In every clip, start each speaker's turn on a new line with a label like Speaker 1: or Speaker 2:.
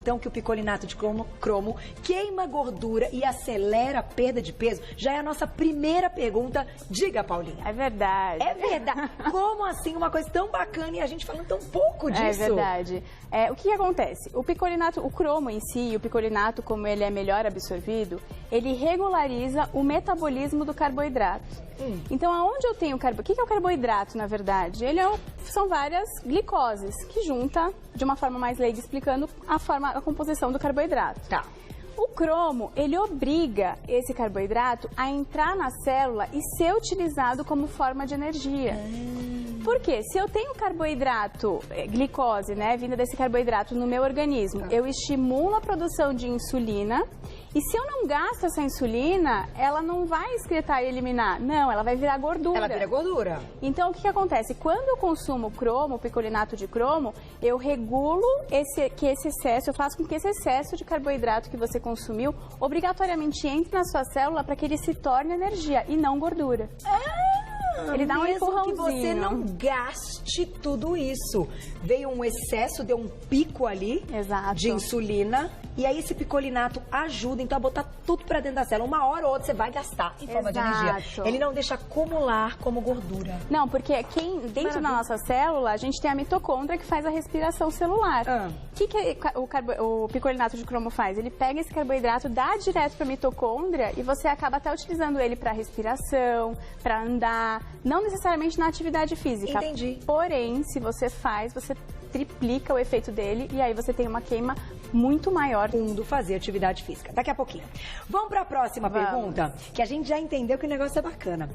Speaker 1: então, que o picolinato de cromo queima gordura e acelera a perda de peso? Já é a nossa primeira pergunta. Diga, Paulinha.
Speaker 2: É verdade.
Speaker 1: É verdade. Como assim uma coisa tão bacana e a gente falando tão pouco disso?
Speaker 2: É verdade. O que acontece? O picolinato, o cromo em si, o picolinato, como ele é melhor absorvido, ele regulariza o metabolismo do carboidrato. Então, aonde eu tenho carboidrato? O que é o carboidrato, na verdade? São várias glicoses que junta, de uma forma mais leiga, explicando a composição do carboidrato.
Speaker 1: Tá.
Speaker 2: O cromo, ele obriga esse carboidrato a entrar na célula e ser utilizado como forma de energia. Por quê? Se eu tenho carboidrato, glicose, né, vinda desse carboidrato no meu organismo, eu estimulo a produção de insulina e se eu não gasto essa insulina, ela não vai excretar e eliminar. Não, ela vai virar gordura.
Speaker 1: Ela vira gordura.
Speaker 2: Então, o que acontece? Quando eu consumo cromo, picolinato de cromo, eu regulo esse excesso, eu faço com que esse excesso de carboidrato que você consumiu, obrigatoriamente entre na sua célula para que ele se torne energia e não gordura. Ele dá um empurrãozinho.
Speaker 1: Que você não gaste tudo isso. Veio um excesso, deu um pico ali.
Speaker 2: Exato.
Speaker 1: De insulina. E aí esse picolinato ajuda, então, a botar tudo pra dentro da célula. Uma hora ou outra você vai gastar em forma de energia. Ele não deixa acumular como gordura.
Speaker 2: Não, porque dentro da nossa célula, a gente tem a mitocôndria que faz a respiração celular. O que o picolinato de cromo faz? Ele pega esse carboidrato, dá direto pra mitocôndria e você acaba até utilizando ele pra respiração, pra andar, não necessariamente na atividade física.
Speaker 1: Entendi.
Speaker 2: Porém, se você faz, você triplica o efeito dele e aí você tem uma queima muito maior.
Speaker 1: Fazer atividade física. Daqui a pouquinho. Vamos para a próxima pergunta, que a gente já entendeu que o negócio é bacana.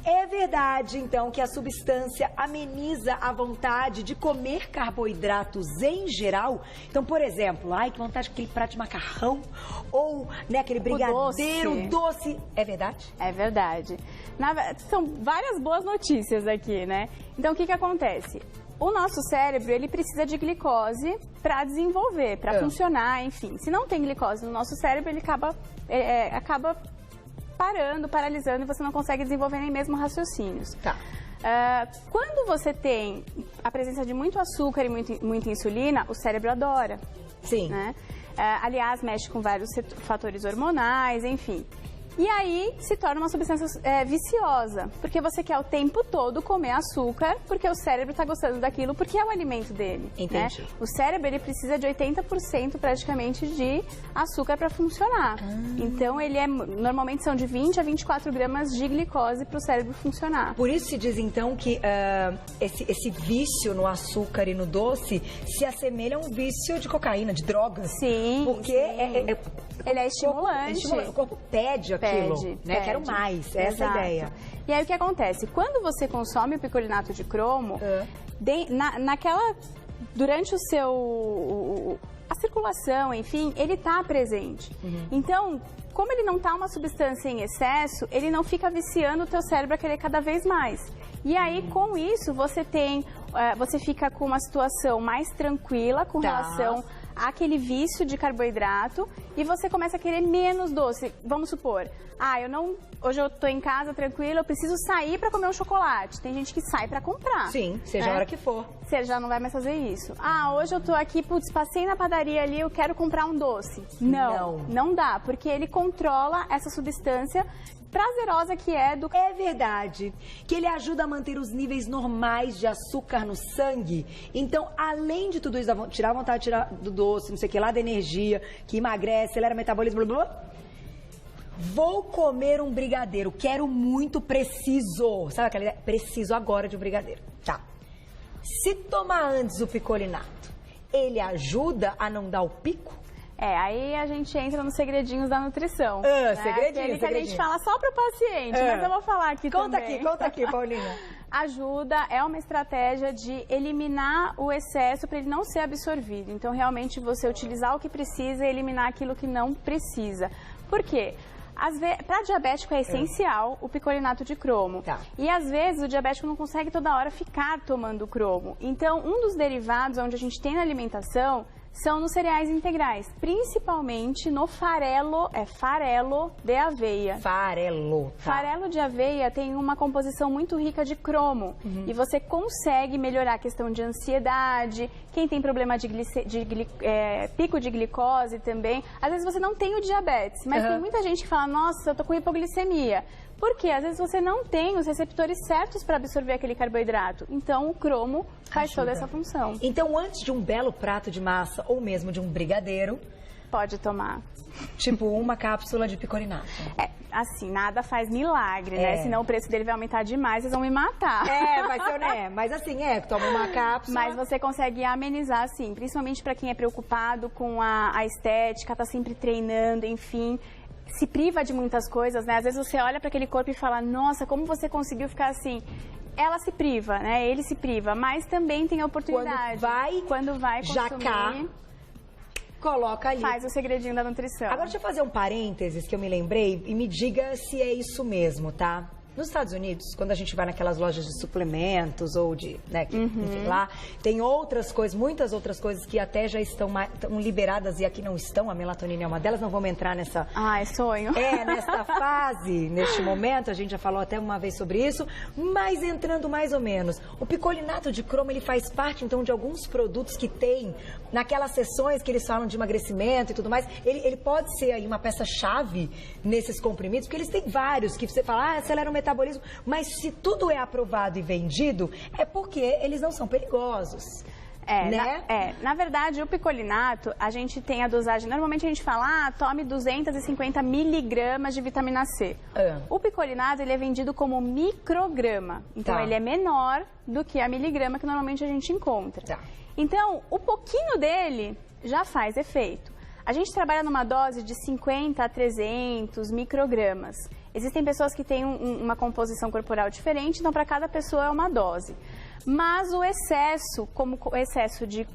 Speaker 1: É verdade, então, que a substância ameniza a vontade de comer carboidratos em geral? Então, por exemplo, ai, que vontade daquele prato de macarrão ou, né, aquele brigadeiro doce. É verdade?
Speaker 2: É verdade. São várias boas notícias aqui, né? Então, o que acontece? O nosso cérebro, ele precisa de glicose para desenvolver, para funcionar, enfim. Se não tem glicose no nosso cérebro, ele acaba paralisando e você não consegue desenvolver nem mesmo raciocínios.
Speaker 1: Tá.
Speaker 2: Quando você tem a presença de muito açúcar e muita insulina, o cérebro adora.
Speaker 1: Sim.
Speaker 2: Né? Aliás, mexe com vários fatores hormonais, enfim. E aí se torna uma substância viciosa, porque você quer o tempo todo comer açúcar, porque o cérebro está gostando daquilo, porque é o alimento dele.
Speaker 1: Entendi.
Speaker 2: Né? O cérebro, ele precisa de 80% praticamente de açúcar para funcionar. Então, normalmente são de 20 a 24 gramas de glicose para o cérebro funcionar.
Speaker 1: Por isso se diz, então, que esse vício no açúcar e no doce se assemelha a um vício de cocaína, de drogas.
Speaker 2: Sim,
Speaker 1: porque
Speaker 2: ele é estimulante.
Speaker 1: O corpo pede aquilo, né? Quero mais, essa é a ideia.
Speaker 2: E aí o que acontece? Quando você consome o picolinato de cromo, durante a circulação, enfim, ele está presente. Então, como ele não está uma substância em excesso, ele não fica viciando o teu cérebro a querer cada vez mais. E aí, com isso, você fica com uma situação mais tranquila com relação àquele vício de carboidrato e você começa a querer menos doce. Vamos supor, hoje eu tô em casa tranquila, eu preciso sair para comer um chocolate. Tem gente que sai para comprar.
Speaker 1: Sim, seja a hora que for.
Speaker 2: Você já não vai mais fazer isso. Hoje eu tô aqui, passei na padaria ali, eu quero comprar um doce. Não dá, porque ele controla essa substância prazerosa que é do...
Speaker 1: É verdade que ele ajuda a manter os níveis normais de açúcar no sangue. Então, além de tudo isso, tirar a vontade do doce, não sei o que lá, da energia, que emagrece, acelera o metabolismo, blá, blá, blá. Vou comer um brigadeiro, quero muito, preciso. Sabe aquela ideia? Preciso agora de um brigadeiro. Tá. Se tomar antes o picolinato, ele ajuda a não dar o pico?
Speaker 2: Aí a gente entra nos segredinhos da nutrição.
Speaker 1: Segredinho.
Speaker 2: Que a gente fala só para o paciente, mas eu vou falar aqui também.
Speaker 1: Conta aqui, Paulinha.
Speaker 2: Ajuda, é uma estratégia de eliminar o excesso para ele não ser absorvido. Então, realmente, você utilizar o que precisa e eliminar aquilo que não precisa. Por quê? Para diabético é essencial o picolinato de cromo. E às vezes o diabético não consegue toda hora ficar tomando cromo. Então, um dos derivados onde a gente tem na alimentação são nos cereais integrais, principalmente no farelo de aveia.
Speaker 1: Farelo, tá.
Speaker 2: Farelo de aveia tem uma composição muito rica de cromo e você consegue melhorar a questão de ansiedade, quem tem problema de pico de glicose também. Às vezes você não tem o diabetes, mas tem muita gente que fala, nossa, eu tô com hipoglicemia. Por quê? Às vezes você não tem os receptores certos para absorver aquele carboidrato. Então, o cromo faz toda essa função.
Speaker 1: Então, antes de um belo prato de massa ou mesmo de um brigadeiro...
Speaker 2: Pode tomar.
Speaker 1: Tipo uma cápsula de picolinato.
Speaker 2: Assim, nada faz milagre, né? Senão o preço dele vai aumentar demais, vocês vão me matar.
Speaker 1: Vai ser, né? Mas assim, toma uma cápsula.
Speaker 2: Mas você consegue amenizar, sim. Principalmente para quem é preocupado com a estética, tá sempre treinando, enfim... Se priva de muitas coisas, né? Às vezes você olha para aquele corpo e fala, nossa, como você conseguiu ficar assim? Ela se priva, né? Ele se priva, mas também tem a oportunidade. Quando vai consumir,
Speaker 1: jacar, coloca ali.
Speaker 2: Faz o segredinho da nutrição.
Speaker 1: Agora deixa eu fazer um parênteses que eu me lembrei e me diga se é isso mesmo, tá? Nos Estados Unidos, quando a gente vai naquelas lojas de suplementos ou de, né, enfim, lá, tem outras coisas, muitas outras coisas que até já estão liberadas e aqui não estão, a melatonina é uma delas, não vamos entrar nessa...
Speaker 2: Ah, é sonho.
Speaker 1: Nesta fase, neste momento, a gente já falou até uma vez sobre isso, mas entrando mais ou menos, o picolinato de cromo, ele faz parte, então, de alguns produtos que tem naquelas sessões que eles falam de emagrecimento e tudo mais, ele pode ser aí uma peça-chave nesses comprimidos, porque eles têm vários que você fala, acelera o metabolismo, mas se tudo é aprovado e vendido, é porque eles não são perigosos. Na verdade, o picolinato, a gente tem a dosagem, normalmente a gente fala, tome 250 miligramas de vitamina C. O picolinato, ele é vendido como micrograma, então ele é menor do que a miligrama que normalmente a gente encontra. Então, o pouquinho dele já faz efeito. A gente trabalha numa dose de 50 a 300 microgramas. Existem pessoas que têm uma composição corporal diferente, então para cada pessoa é uma dose. Mas o excesso, como o excesso de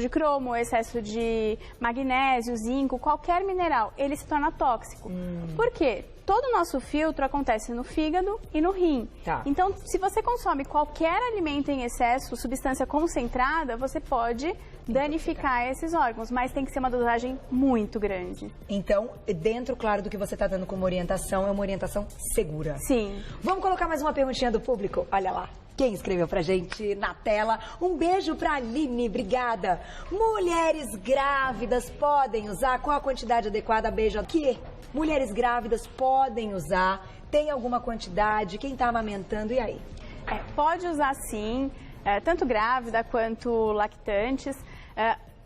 Speaker 1: cromo, o excesso de magnésio, zinco, qualquer mineral, ele se torna tóxico. Por quê? Todo o nosso filtro acontece no fígado e no rim. Então, se você consome qualquer alimento em excesso, substância concentrada, você pode danificar esses órgãos, mas tem que ser uma dosagem muito grande. Então, dentro, claro, do que você está dando como orientação, é uma orientação segura.
Speaker 2: Sim.
Speaker 1: Vamos colocar mais uma perguntinha do público? Olha lá. Quem escreveu pra gente na tela? Um beijo pra Aline, obrigada. Mulheres grávidas podem usar? Qual a quantidade adequada? Beijo. Que mulheres grávidas podem usar? Tem alguma quantidade? Quem tá amamentando? E aí?
Speaker 2: Pode usar sim, tanto grávida quanto lactantes.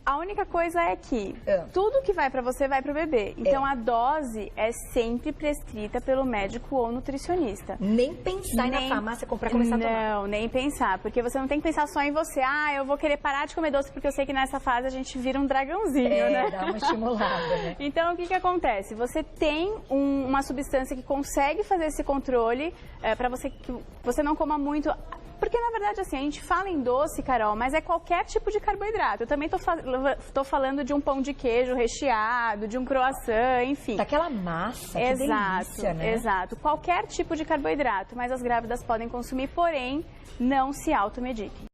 Speaker 2: A única coisa é que tudo que vai para você vai para o bebê. Então a dose é sempre prescrita pelo médico ou nutricionista.
Speaker 1: Nem pensar na farmácia comprar e começar a tomar.
Speaker 2: Não, nem pensar, porque você não tem que pensar só em você. Eu vou querer parar de comer doce porque eu sei que nessa fase a gente vira um dragãozinho, né?
Speaker 1: Dá uma estimulada, né?
Speaker 2: Então o que acontece? Você tem uma substância que consegue fazer esse controle para que você não coma muito. Porque, na verdade, assim, a gente fala em doce, Carol, mas é qualquer tipo de carboidrato. Eu também tô falando de um pão de queijo recheado, de um croissant, enfim.
Speaker 1: Daquela massa, que delícia, né?
Speaker 2: Exato. Qualquer tipo de carboidrato, mas as grávidas podem consumir, porém, não se automediquem.